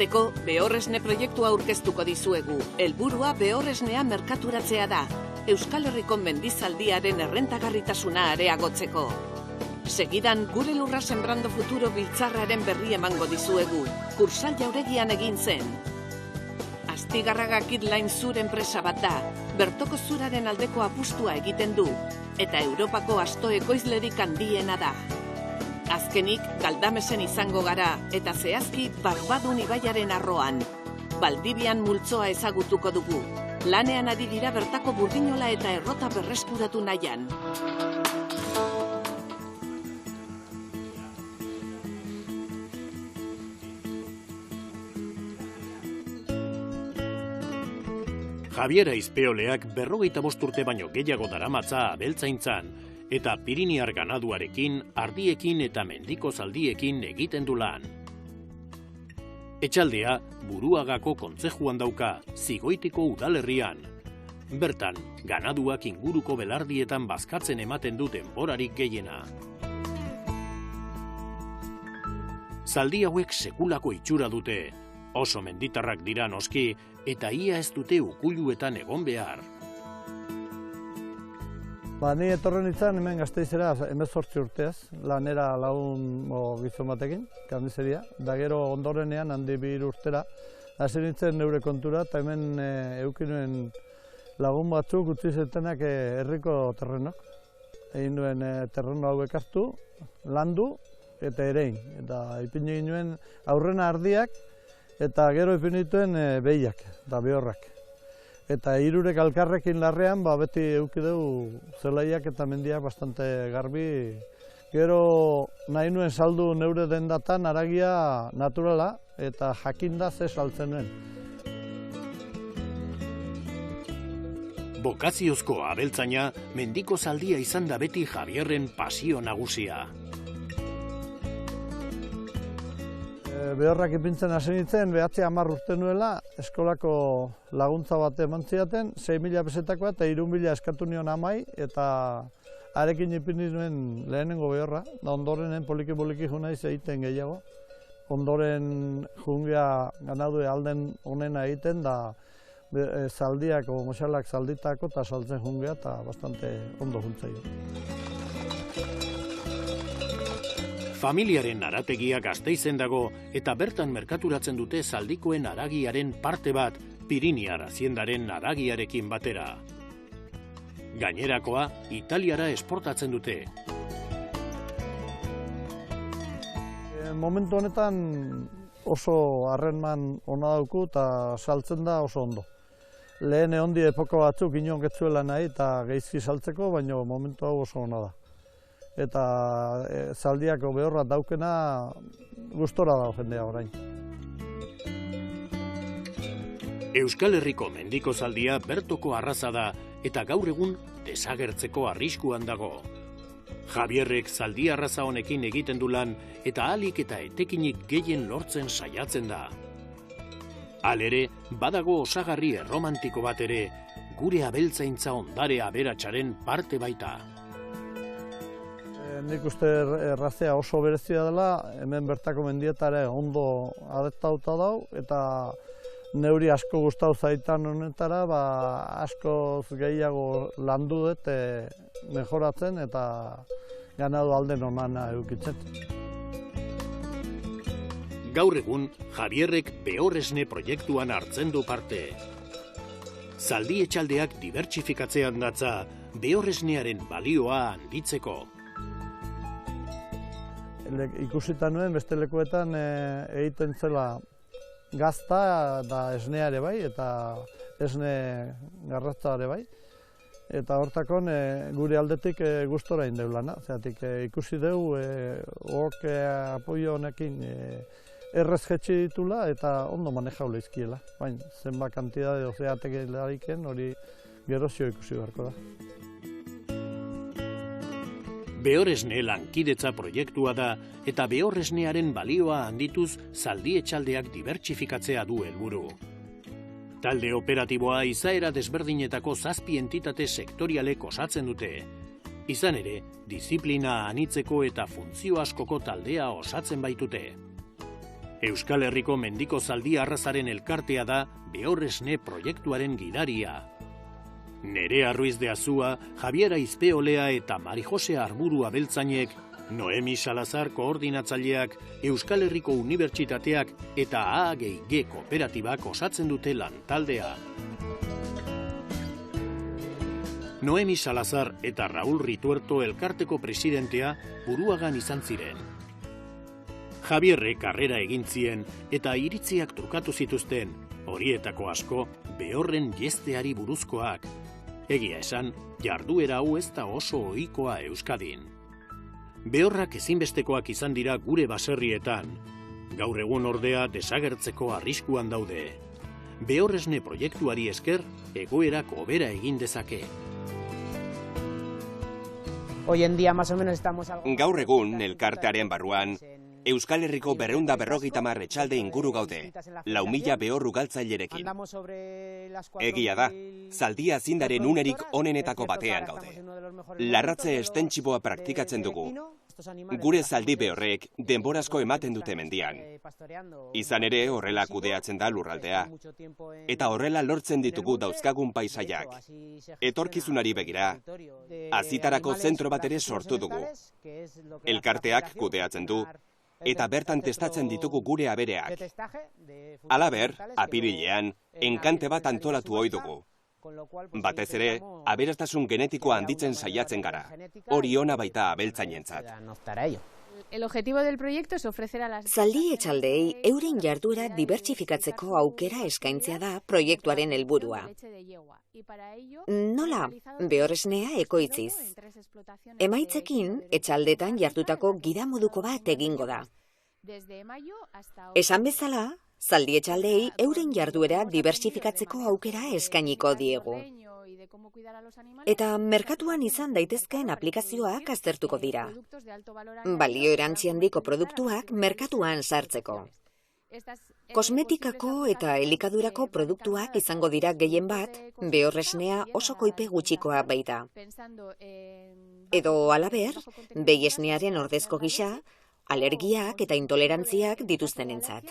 Hasteko, Beorresne proiektua aurkeztuko dizuegu. Helburua Beorresnea merkaturatzea da, Euskal Herriko mendizaldiaren errentagarritasuna areagotzeko. Segidan, gure lurra Sembrando Futuro biltzarraren berri emango dizuegu. Kursal Jauregian egin zen. Astigarraga Kidline Zur enpresa bat da, bertoko zuraren aldeko apustua egiten du, eta Europako asto ekoizlerik handiena da. Azkenik, Galdamesen izango gara, eta zehazki Barbadun ibaiaren arroan. Baldibian multzoa ezagutuko dugu. Lanean ari dira bertako burdinola eta errota berreskuratu nahian. Javier Aizpeoleak 45 urte baino gehiago daramatza abeltzaintzan, eta Piriniar ganaduarekin, ardiekin eta mendiko zaldiekin egiten du lan. Etxaldea Buruagako kontzejuan dauka, Zigoitiko udalerrian. Bertan, ganaduak inguruko belardietan bazkatzen ematen du denborarik gehiena. Zaldi hauek sekulako itxura dute, oso menditarrak dira noski, eta ia ez dute ukuluetan egon behar. Ni etorren nintzen hemen Gasteizera 18 urteaz, lanera lagun gizon batekin, karnizeria, da gero ondorenean handi 2 urtera, hasi nintzen neure kontura, eta hemen eukinuen lagun batzuk utzi zetenak herriko terrenok. Egin duen terreno hauek hartu, landu eta erein, eta ipini ginen aurrena ardiak, eta gero ipini dituen behiak eta behorrak. Eta hirurek alkarrekin larrean, beti eduki dugu zelaiak eta mendiak bastante garbi. Gero nahi nuen saldu neure dendatan haragia naturala eta jakinda ze saltzen nuen. Bokaziozko abeltzaina, mendiko zaldia izan da beti Javierren pasio nagusia. Behorrak ipintzen hasi nintzen, 9-10 urte nuela, eskolako laguntza bat eman zidaten, 6.000 pesetakoa eta 3.000 eskatu nion amai, eta arekin ipini nuen lehenengo behorra, da ondorenen poliki-poliki junaiz egiten gehiago. Ondoren jungea ganadue alden honena egiten, da zaldiak o moxalak zalditako eta saltzen jungea, eta bastante ondo juntzaio. Familiaren arategia Gasteizen dago eta bertan merkaturatzen dute zaldikoen haragiaren parte bat Piriniar aziendaren haragiarekin batera. Gainerakoa Italiara esportatzen dute. Momentu honetan oso harreman ona dauku eta saltzen da oso ondo. Lehen egondi epoko batzuk inon getzuela nahi eta geizki saltzeko, baina momentu hau oso ona da. Eta zaldiako behorra daukena gustora dago jendea orain. Euskal Herriko mendiko zaldia bertoko arraza da eta gaur egun desagertzeko arriskuan dago. Javierrek zaldi arraza honekin egiten du lan eta ahalik eta etekinik gehien lortzen saiatzen da. Halere, badago osagarri erromantiko bat ere, gure abeltzaintza ondare aberatsaren parte baita. Nik uste errazea oso berezia dela, hemen bertako mendietare ondo adaptatuta dau, eta neuri asko gustatu zaitan honetara, askoz gehiago landu dut mejoratzen eta ganadu alden onana edukitzen. Gaur egun, Javierrek Beorresne proiektuan hartzen du parte. Zaldi etxaldeak dibertsifikatzean datza, Beorresnearen balioa handitzeko. Ikusita nuen beste lekuetan egiten zela gazta da esnea ere bai, eta esne garratza ere bai. Eta hortakon gure aldetik gustora indeu lana. Zeratik ikusi dugu hok apoio honekin errez jetxi ditula eta ondo manejau lehizkiela. Baina zenbat kantidade ozeatek lariken hori gerozio ikusi beharko da. Beorresne lankidetza proiektua da eta Beorresnearen balioa handituz zaldi etxaldeak dibertsifikatzea du helburu. Talde operatiboa izaera desberdinetako 7 entitate sektorialek osatzen dute. Izan ere, diziplina anitzeko eta funtzio askoko taldea osatzen baitute. Euskal Herriko mendiko zaldi arrazaren elkartea da Behorresne proiektuaren gidaria. Nerea Ruiz de Azua, Javier Aizpeolea eta Mari Jose Arburu Abeltzainek, Noemi Salazar koordinatzaileak, Euskal Herriko Unibertsitateak eta AAGG kooperatibak osatzen dute lantaldea. Noemi Salazar eta Raúl Rituerto elkarteko presidentea Buruagan izan ziren. Javierre karrera egin zien eta iritziak trukatu zituzten, horietako asko Behorren jesteari buruzkoak. Egia esan, jarduera hau ez da oso ohikoa Euskadin. Behorrak ezinbestekoak izan dira gure baserrietan. Gaur egun ordea desagertzeko arriskuan daude. Behorresne proiektuari esker, egoerak hobera egin dezake. Gaur egun, elkartearen barruan, Euskal Herriko 250 etxalde inguru gaude, 4.000 behor ugaltzailerekin. Egia da, zaldia zindaren unerik onenetako batean gaude. Larratze estentxiboa praktikatzen dugu. Gure zaldi behorrek denborazko ematen dute mendian. Izan ere horrela kudeatzen da lurraldea. Eta horrela lortzen ditugu dauzkagun paisaiak. Etorkizunari begira, hazitarako zentro bat ere sortu dugu. Elkarteak kudeatzen du, eta bertan testatzen ditugu gure abereak. Halaber, apirilean, enkante bat antolatu ohi dugu. Batez ere, aberastasun genetikoa handitzen saiatzen gara. Hori ona baita abeltzainentzat. Zaldi etxaldei euren jarduera dibertsifikatzeko aukera eskaintzea da proiektuaren helburua. Nola, Behorresnea ekoitziz. Emaitzekin, etxaldetan jardutako gidamoduko bat egingo da. Esan bezala, zaldi etxaldei euren jarduera dibertsifikatzeko aukera eskainiko diegu. Eta merkatuan izan daitezkeen aplikazioak aztertuko dira. Balio erantzi handiko produktuak merkatuan sartzeko. Kosmetikako eta elikadurako produktuak izango dira gehien bat, Behorresnea oso koipe gutxikoa baita. Edo halaber, behiesnearen ordezko gisa, alergiak eta intolerantziak dituztenentzat.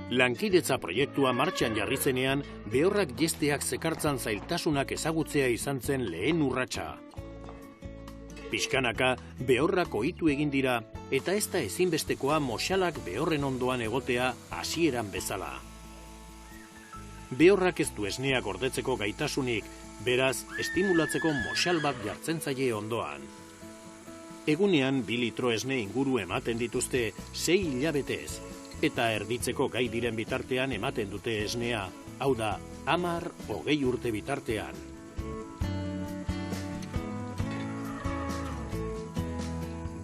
Lankidetza proiektua martxan jarri zenean, Behorrak jesteak zekartzan zailtasunak ezagutzea izan zen lehen urratsa. Pixkanaka, Behorrak ohitu egin dira, eta ez da ezinbestekoa moxalak Behorren ondoan egotea hasieran bezala. Behorrak ez du esnea gordetzeko gaitasunik, beraz, estimulatzeko moxal bat jartzen zaie ondoan. Egunean 2 litro esne inguru ematen dituzte 6 hilabetez, eta erditzeko gai diren bitartean ematen dute esnea, hau da, 10-20 urte bitartean.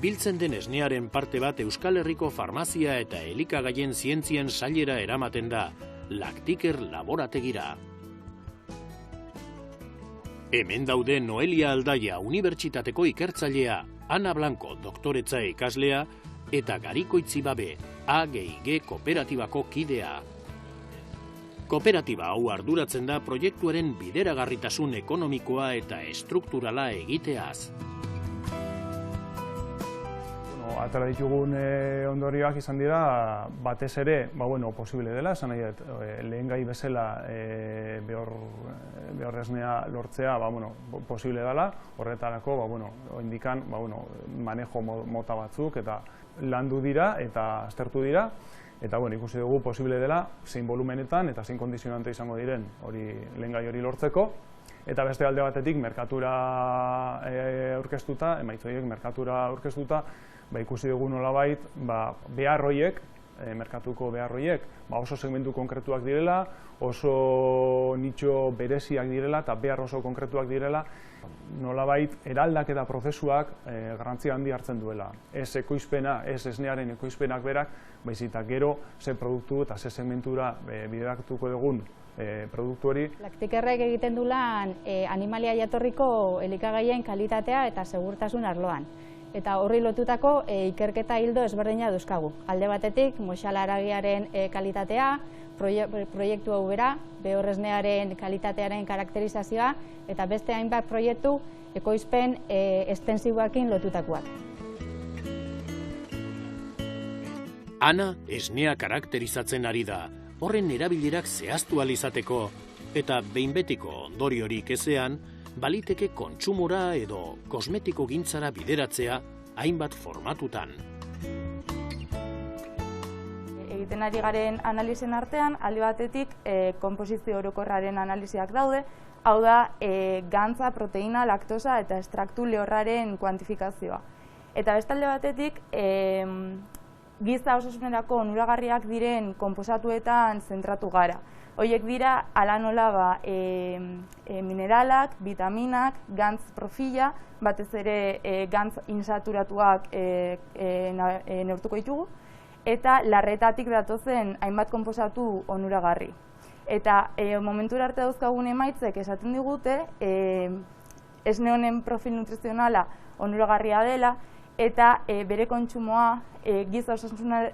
Biltzen den esnearen parte bat Euskal Herriko farmazia eta elikagaien zientzien sailera eramaten da, Lactiker laborategira. Hemen daude Noelia Aldaia Unibertsitateko ikertzailea, Ana Blanco doktoretza ikaslea, eta Gariko Itzibabe, AAGG kooperatibako kidea. Kooperatiba hau arduratzen da proiektuaren bideragarritasun ekonomikoa eta estrukturala egiteaz. Atera ditugun ondorioak izan dira, batez ere, posible dela, esan nahi dut, lehen gai bezala Behorresnea lortzea, posible dela, horretarako, indikan, manejo mota batzuk, eta landu dira, eta aztertu dira, eta ikusi dugu posible dela, zein volumenetan, eta zein kondizionante izango diren, hori lehen gai hori lortzeko, eta beste alde batetik, merkatura aurkeztuta, emaitza horiek merkatura aurkeztuta, ikusi dugu nolabait, behar horiek, merkatuko behar horiek, oso segmentu konkretuak direla, oso nitxo bereziak direla eta behar oso konkretuak direla, nolabait eraldaketa prozesuak garrantzia handi hartzen duela. Ez ekoizpena, ez esnearen ekoizpenak berak, baizik eta gero ze produktu eta ze segmentura bideratuko dugun produktu hori. Lactikerrek egiten du lan animalia jatorriko elikagaien kalitatea eta segurtasun arloan. Eta horri lotutako ikerketa hildo ezberdina dauzkagu. Alde batetik, moxala haragiaren kalitatea, proiektu hau bera, behorresnearen kalitatearen karakterizazioa, eta beste hainbat proiektu ekoizpen estensiboekin lotutakoak. Ana esnea karakterizatzen ari da, horren erabilerak zehaztu ahal izateko, eta behin betiko ondoriorik ezean, baliteke kontsumora edo kosmetiko gintzara bideratzea hainbat formatutan. Egiten ari garen analizien artean, alde batetik konposizio orokorraren analiziak daude, hau da gantza, proteina, laktosa eta estraktu lehorraren kuantifikazioa. Eta beste alde batetik, giza osasunerako onuragarriak diren konposatuetan zentratu gara. Horiek dira, ala nola mineralak, vitaminak, gantz profila, batez ere gantz insaturatuak neurtuko ditugu, eta larretatik datozen hainbat konposatu onuragarri. Eta momentura arte dauzkagun emaitzek esaten digute, esne honen profil nutrizionala onuragarria dela, eta bere kontsumoa giza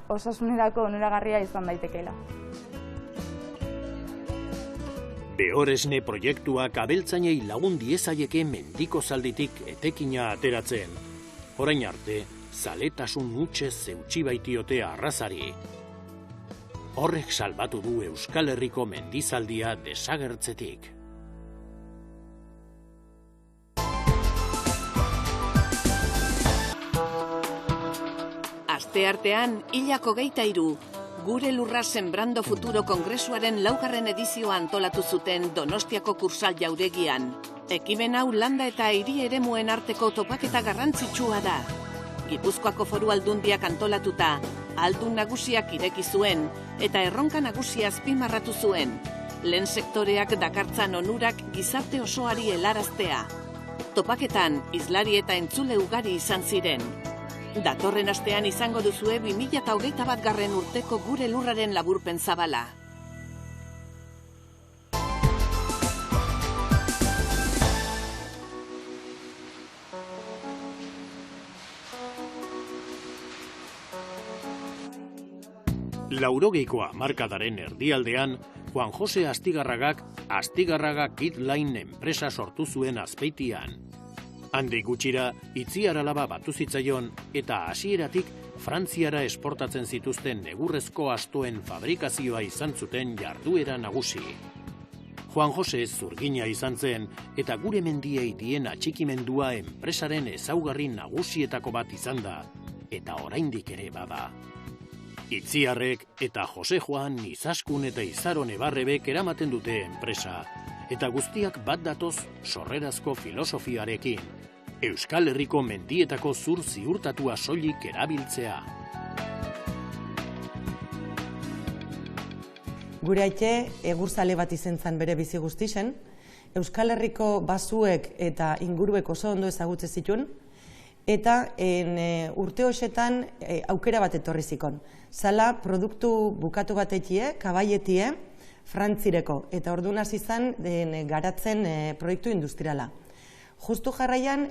osasunerako onuragarria izan daitekeela. Behoresne proiektuak abeltzainei lagun diezaieke mendiko zalditik etekina ateratzen. Orain arte, zaletasun hutsez eutsi baitiote arrazari. Horrek salbatu du Euskal Herriko mendizaldia desagertzetik. Asteartean, hilak 23, Gure Lurra Sembrando Futuro Kongresuaren 4. edizioa antolatu zuten Donostiako Kursal jauregian. Ekimen hau landa eta hiri eremuen arteko topaketa garrantzitsua da. Gipuzkoako Foru Aldundiak antolatuta, aldun nagusiak ireki zuen eta erronka nagusia azpimarratu zuen. Lehen sektoreak dakartzan onurak gizarte osoari helaraztea. Topaketan, hizlari eta entzule ugari izan ziren. Datorren astean izango duzue 2021 urteko Gure Lurraren laburpen zabala. Laurogeiko hamarkadaren erdialdean, Juan Jose Astigarragak Astigarraga Kid Line enpresa sortu zuen Azpeitian. Handik gutxira, Itziaralaba batu zitzaion eta hasieratik Frantziara esportatzen zituzten egurrezko astoen fabrikazioa izan zuten jarduera nagusi. Juan Jose zurgina izan zen eta gure mendiei dien atxikimendua enpresaren ezaugarri nagusietako bat izan da, eta oraindik ere bada. Itziarrek eta Jose Juan, Izaskun eta Izaron Ebarrebek eramaten dute enpresa, eta guztiak bat datoz sorrerazko filosofiarekin, Euskal Herriko mendietako zur ziurtatua soilik erabiltzea. Gure aite egurzale bat izen zen bere bizi guztixen, Euskal Herriko basuek eta inguruek oso ondo ezagutze zituen, eta urte hoxetan aukera bat etorri zikon. Zala produktu bukatu bat etie, kabaietie, Frantzireko, eta orduan hasi zen garatzen proiektu industriala. Justu jarraian,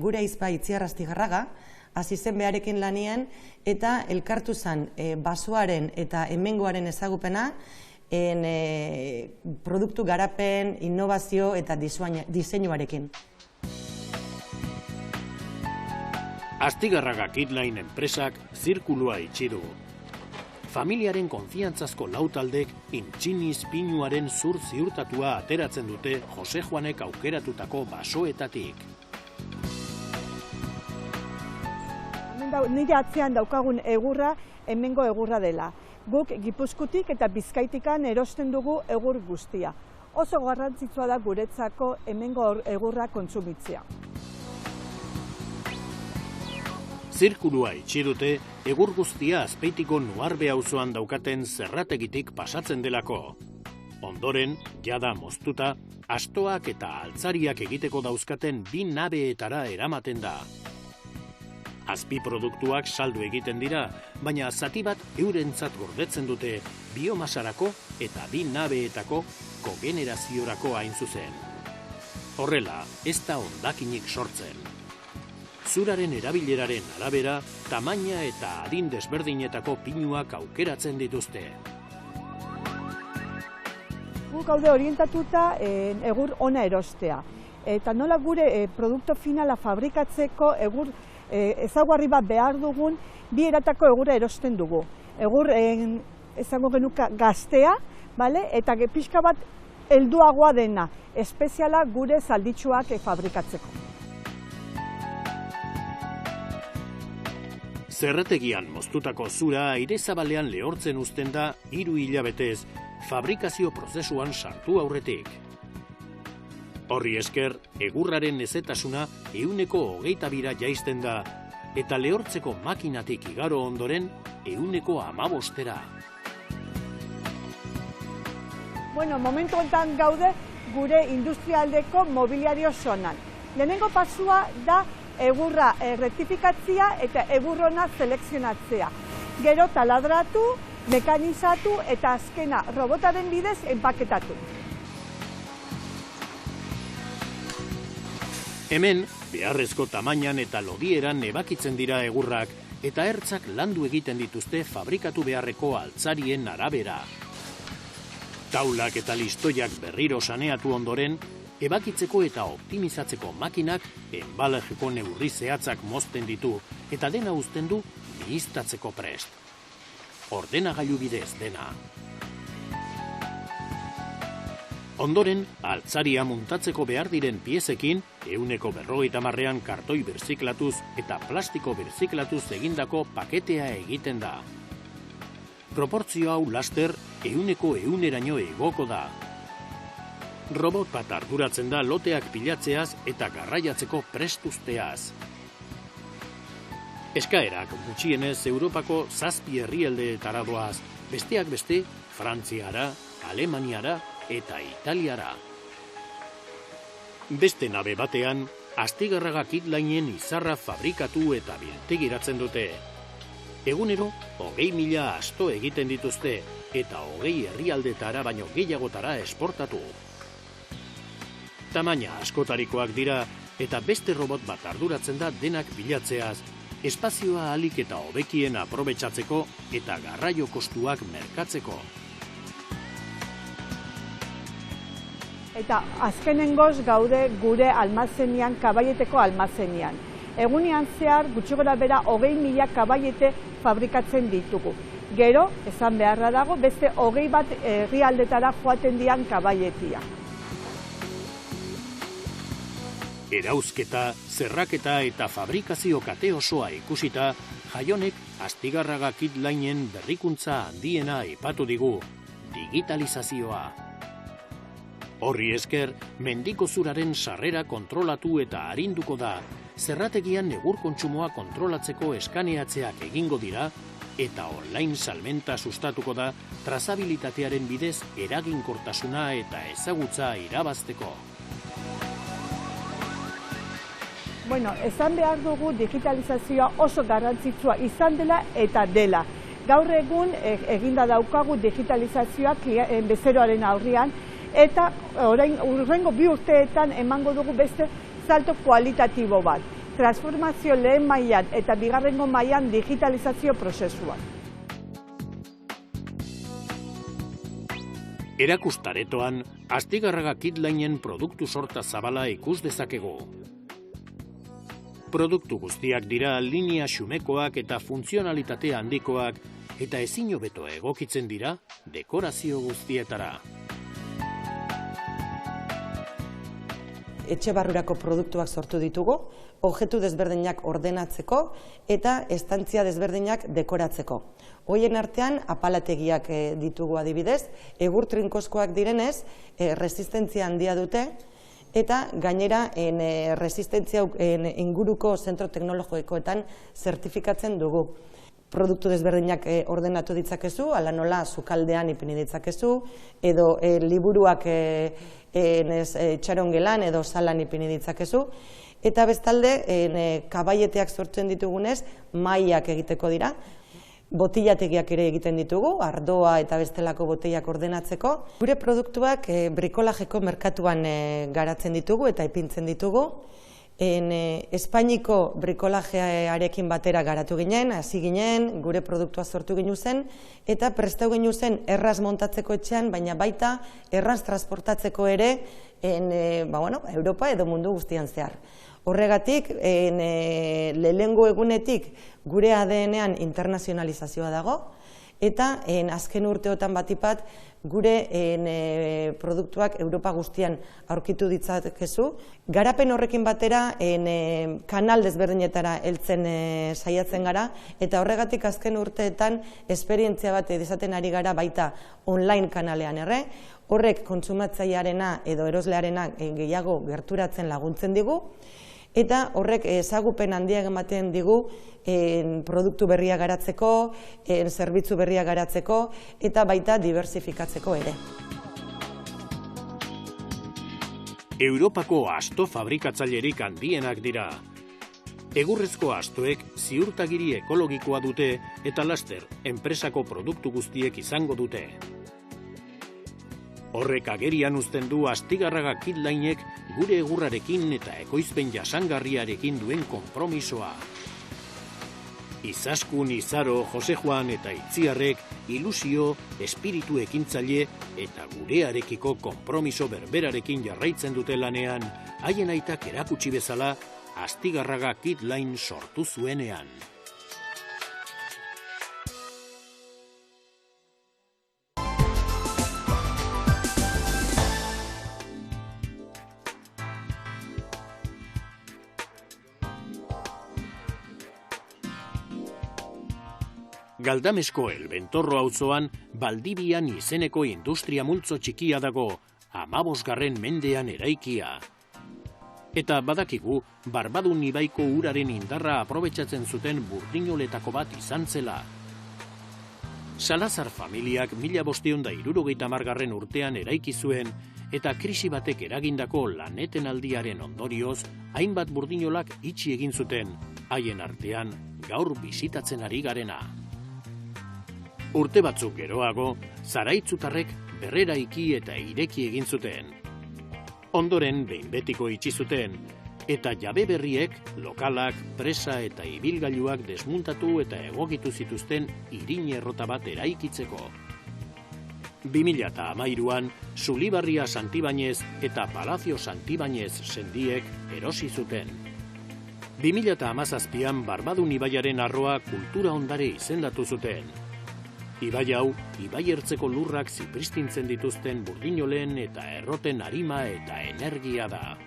gure aizpa Itziar Astigarraga, hasi zen beharekin lanien, eta elkartu zen basoaren eta hemengoaren ezagupena, produktu garapen, innovazio eta diseinuarekin. Astigarraga Kid Line enpresak zirkulua itxi du. Familiaren konfiantzazko lautaldek intxiniz pinuaren zur ziurtatua ateratzen dute Jose Juanek aukeratutako basoetatik. Nire atzean daukagun egurra, hemengo egurra dela. Guk Gipuzkoatik eta Bizkaitikan erosten dugu egur guztia. Oso garrantzitsua da guretzako hemengo egurra kontsumitzea. Zirkulua itxi dute egur guztia Azpeitiko Nuarbe auzoan daukaten zerrategitik pasatzen delako. Ondoren, jada moztuta, astoak eta altzariak egiteko dauzkaten 2 nabeetara eramaten da. Azpi produktuak saldu egiten dira, baina zati bat eurentzat gordetzen dute biomasarako eta 2 nabeetako kogeneraziorako hain zuzen. Horrela, ez da hondakinik sortzen. zuraren erabileraren arabera, tamaina eta adin desberdinetako pinuak aukeratzen dituzte. Guk gaude orientatuta egur ona erostea. Eta nola gure produktu finala fabrikatzeko egur ezaugarri bat behar dugun, bi eratako egurra erosten dugu. Egur ezango genuka gaztea, eta pixka bat helduagoa dena, espeziala gure zalditsuak fabrikatzeko. Zerrategian moztutako zura aire zabalean lehortzen uzten da 3 hilabetez fabrikazio prozesuan sartu aurretik. Horri esker, egurraren ezetasuna 122 jaisten da, eta lehortzeko makinatik igaro ondoren 115. Momentu honetan gaude gure industrialdeko mobiliario zonan. Lehenengo pasua da egurra rektifikatzea eta egurrona selekzionatzea. Gero taladratu, mekanizatu eta azkena robotaren bidez enpaketatu. Hemen, beharrezko tamainan eta lodieran ebakitzen dira egurrak eta ertzak landu egiten dituzte fabrikatu beharreko altzarien arabera. Taulak eta listoiak berriro saneatu ondoren, ebakitzeko eta optimizatzeko makinak enbalajeko neurri zehatzak mozten ditu eta dena uzten du mihiztatzeko prest. Ordenagailu bidez dena. Ondoren, altzaria muntatzeko behar diren piezekin, 150 kartoi birziklatuz eta plastiko birziklatuz egindako paketea egiten da. Proportzio hau laster 100% egoko da. Robot bat arduratzen da loteak pilatzeaz eta garraiatzeko prestuzteaz. Eskaerak gutxienez Europako 7 herrialdeetara doaz, besteak beste Frantziara, Alemaniara eta Italiara. Beste nabe batean, Astigarraga Kitlainen izarra fabrikatu eta biltegiratzen dute. Egunero, 20.000 asto egiten dituzte eta 20 herrialdetara baino gehiagotara esportatu. Tamaina askotarikoak dira eta beste robot bat arduratzen da denak bilatzeaz, espazioa ahalik eta hobekien aprobetxatzeko eta garraio kostuak merkatzeko. Eta azkenengoz gaude gure almazenian, kabaieteko almazenian. Egunean zehar gutxi gora bera 20.000 kabaiete fabrikatzen ditugu. Gero, esan beharra dago, beste 21 herrialdetara joaten dian kabaietia. Erauzketa, zerraketa eta fabrikazio kate osoa ikusita, Jaionek Astigarraga Kitlainen berrikuntza handiena aipatu digu, digitalizazioa. Horri esker, mendiko zuraren sarrera kontrolatu eta arinduko da, zerrategian egur kontsumoa kontrolatzeko eskaneatzeak egingo dira, eta online salmenta sustatuko da trazabilitatearen bidez eraginkortasuna eta ezagutza irabazteko. Esan behar dugu digitalizazioa oso garrantzitsua izan dela eta dela. Gaur egun eginda daukagu digitalizazioa bezeroaren aurrian, eta urrengo 2 urteetan emango dugu beste salto kualitatibo bat. Transformazio lehen mailan eta bigarrengo mailan digitalizazio prozesuan. Erakustaretoan, Astigarraga Kitlainen produktu sorta zabala ikus dezakegu. Produktu guztiak dira linea xumekoak eta funtzionalitate handikoak eta ezin hobeto egokitzen dira dekorazio guztietara. Etxe barrurako produktuak sortu ditugu, objektu desberdinak ordenatzeko eta estantzia desberdinak dekoratzeko. Hoien artean apalategiak ditugu adibidez, egur trinkoskoak direnez, resistentzia handia dute, eta gainera resistentzia inguruko zentro teknologikoetan zertifikatzen dugu. Produktu desberdinak ordenatu ditzakezu, ala nola sukaldean ipini ditzakezu, edo liburuak txarongelan edo salan ipini ditzakezu, eta bestalde kabaieteak sortzen ditugunez mailak egiteko dira. Botillategiak ere egiten ditugu, ardoa eta bestelako botillak ordenatzeko. Gure produktuak brikolajeko merkatuan garatzen ditugu eta ipintzen ditugu, Espainiko brikolajearekin batera garatu ginen, hasi ginen, gure produktua sortu ginu zen, eta prestau ginu zen erraz montatzeko etxean, baina baita erraz transportatzeko ere Europa edo mundu guztian zehar. Horregatik, lehengo egunetik gure ADN-ean internazionalizazioa dago, eta azken urteotan batipat gure produktuak Europa guztian aurkitu ditzakezu. Garapen horrekin batera kanal desberdinetara heltzen saiatzen gara, eta horregatik azken urteetan esperientzia bat izaten ari gara baita online kanalean horrek kontsumatzailearena edo eroslearena gehiago gerturatzen laguntzen digu, eta horrek ezagupen handiak ematen digu produktu berria garatzeko, zerbitzu berria garatzeko, eta baita diversifikatzeko ere. Europako asto fabrikatzailerik handienak dira. Egurrezko astoek ziurtagiri ekologikoa dute eta laster enpresako produktu guztiek izango dute. Horrek agerian uzten du Astigarraga Kidlinek gure egurrarekin eta ekoizpen jasangarriarekin duen konpromisoa. Izaskun, Izaro, Jose Juan eta Itziarrek ilusio, espiritu ekintzaile eta gurearekiko konpromiso berberarekin jarraitzen dute lanean, haien aitak erakutsi bezala Astigarraga Kidline sortu zuenean. Galdamesko Elbentorro auzoan Baldibian izeneko industria multzo txikia dago, 15. mendean eraikia. Eta badakigu, Barbadun ibaiko uraren indarra aprobetxatzen zuten burdinoletako bat izan zela. Salazar familiak 1570 urtean eraiki zuen, eta krisi batek eragindako lanetenaldiaren ondorioz, hainbat burdinolak itxi egin zuten, haien artean gaur bisitatzen ari garena. Urte batzuk geroago, zaraitzutarrek berreraiki eta ireki egin zuten. Ondoren behin betiko itxi zuten, eta jabe berriek, lokalak, presa eta ibilgailuak desmuntatu eta egokitu zituzten irin errota bat eraikitzeko. 2013an, Zulibarria Santibañez eta Palacio Santibañez sendiek erosi zuten. 2017an Barbadun ibaiaren arroa kultura ondare izendatu zuten. Ibai hau, ibai ertzeko lurrak zipristintzen dituzten burdinolen eta erroten arima eta energia da.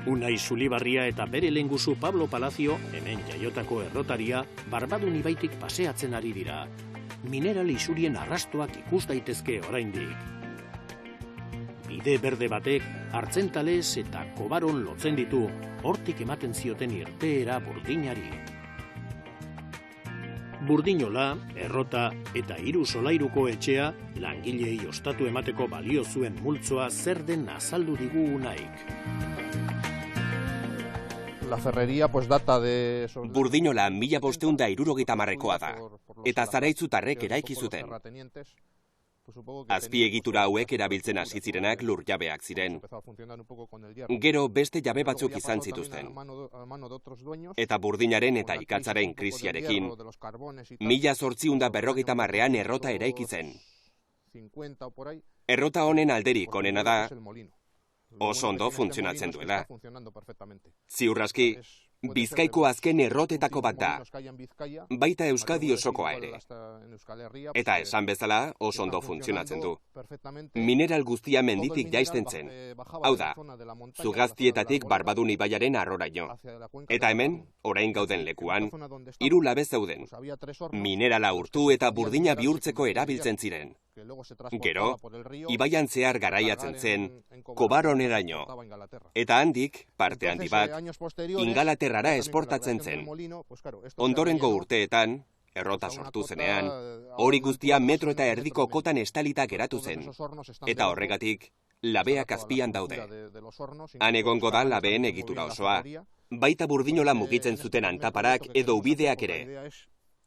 Unai Zulibarria eta bere lehengusu Pablo Palacio, hemen jaiotako errotaria, Barbadun ibaitik paseatzen ari dira. Mineral isurien arrastoak ikus daitezke oraindik. Bide berde batek Hartzentalez eta Kobaron lotzen ditu, hortik ematen zioten irteera burdinari. Burdinola, errota eta 3 solairuko etxea langilei ostatu emateko balio zuen multzoa zer den azaldu digu Unaik. La ferrería pues data de Burdinola 1570ekoa da, eta zaraitzutarrek eraiki zuten. Azpiegitura hauek erabiltzen hasi zirenak lurjabeak ziren. Gero beste jabe batzuk izan zituzten. Eta burdinaren eta ikatzaren krisiarekin, 1850ean errota eraiki zen. Errota honen alderik onena da, oso ondo funtzionatzen duela. Ziur aski, Bizkaiko azken errotetako bat da, baita Euskadi osokoa ere. Eta esan bezala oso ondo funtzionatzen du. Mineral guztia menditik jaisten zen. Hau da, Zugaztietatik Barbadun ibaiaren arroraino. Eta hemen, orain gauden lekuan, 3 labe zeuden. Minerala urtu eta burdina bihurtzeko erabiltzen ziren. Gero, ibaian zehar garaiatzen zen, Kobaroneraino. Eta handik, parte handi bat, Ingalaterrara esportatzen zen. Ondorengo urteetan, errota sortu zenean, hori guztia 1,5 metro kotan estalita geratu zen. Eta horregatik, labeak azpian daude. Han egongo da labeen egitura osoa. Baita burdinola mugitzen zuten antaparak edo ubideak ere.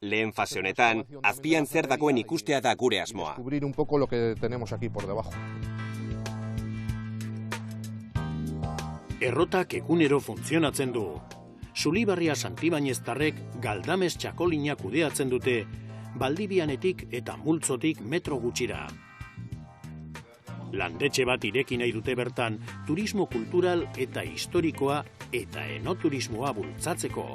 Lehen fase honetan, azpian zer dagoen ikustea da gure asmoa. Descubrir un poco lo que tenemos aquí por debajo. Errotak egunero funtzionatzen du. Sulibarria Santibaineztarrek Galdames txakolina kudeatzen dute, Baldibianetik eta Multzotik metro gutxira. Landetxe bat ireki nahi dute bertan, turismo kultural eta historikoa eta enoturismoa bultzatzeko.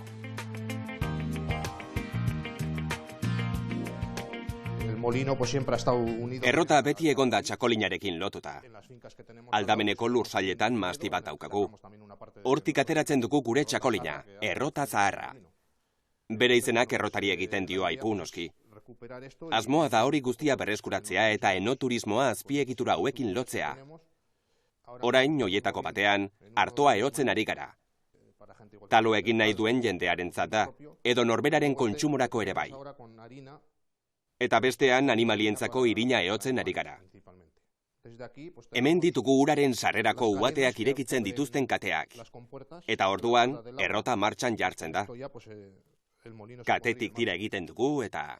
Errota beti egonda txakolinarekin lotuta. Aldameneko lursailetan mahasti bat daukagu. Hortik ateratzen dugu gure txakolina, Errota Zaharra. Bere izenak errotari egiten dio aipu noski. Asmoa da hori guztia berreskuratzea eta enoturismoa azpiegitura hauekin lotzea. Orain, hoietako batean, artoa ehotzen ari gara. Talo egin nahi duen jendearentzat da, edo norberaren kontsumorako ere bai. Eta bestean animalientzako irina ehotzen ari gara. Hemen ditugu uraren sarrerako uhateak irekitzen dituzten kateak. Eta orduan, errota martxan jartzen da. Katetik tira egiten dugu eta...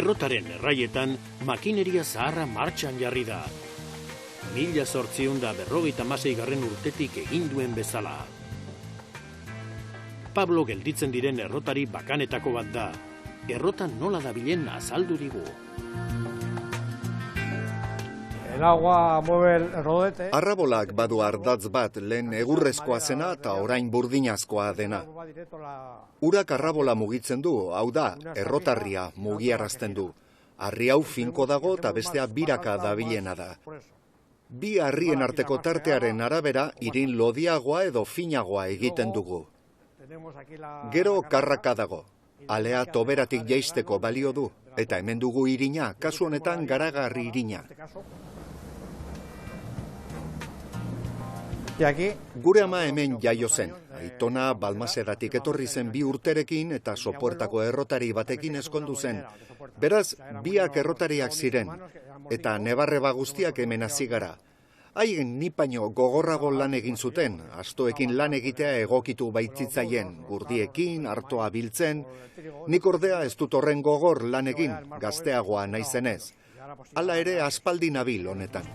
Errotaren erraietan makineria zaharra martxan jarri da. 1856 urtetik egin duen bezala. Pablo gelditzen diren errotari bakanetako bat da. Errotan nola dabilen azaldu digu. Arrabolak badu ardatz bat lehen egurrezkoa zena eta orain burdinazkoa dena. Urak arrabola mugitzen du, hau da, errotarria mugiarazten du. Harri hau finko dago eta bestea biraka dabilena da. Bi harrien arteko tartearen arabera irin lodiagoa edo finagoa egiten dugu. Gero karraka dago. Alea toberatik jaisteko balio du, eta hemen dugu irina, kasu honetan garagarri irina. Gure ama hemen jaio zen. Aitona Balmaseratik etorri zen 2 urterekin eta Sopuertako errotari batekin ezkondu zen. Beraz, biak errotariak ziren, eta nebarreba guztiak hemen hasi gara. Haien nipaino gogorrago lan egin zuten, astoekin lan egitea egokitu baitzitzaien, gurdiekin, artoa biltzen. Nik ordea ez dut horren gogor lan egin, gazteagoa naizenez. Hala ere aspaldi nabil honetan.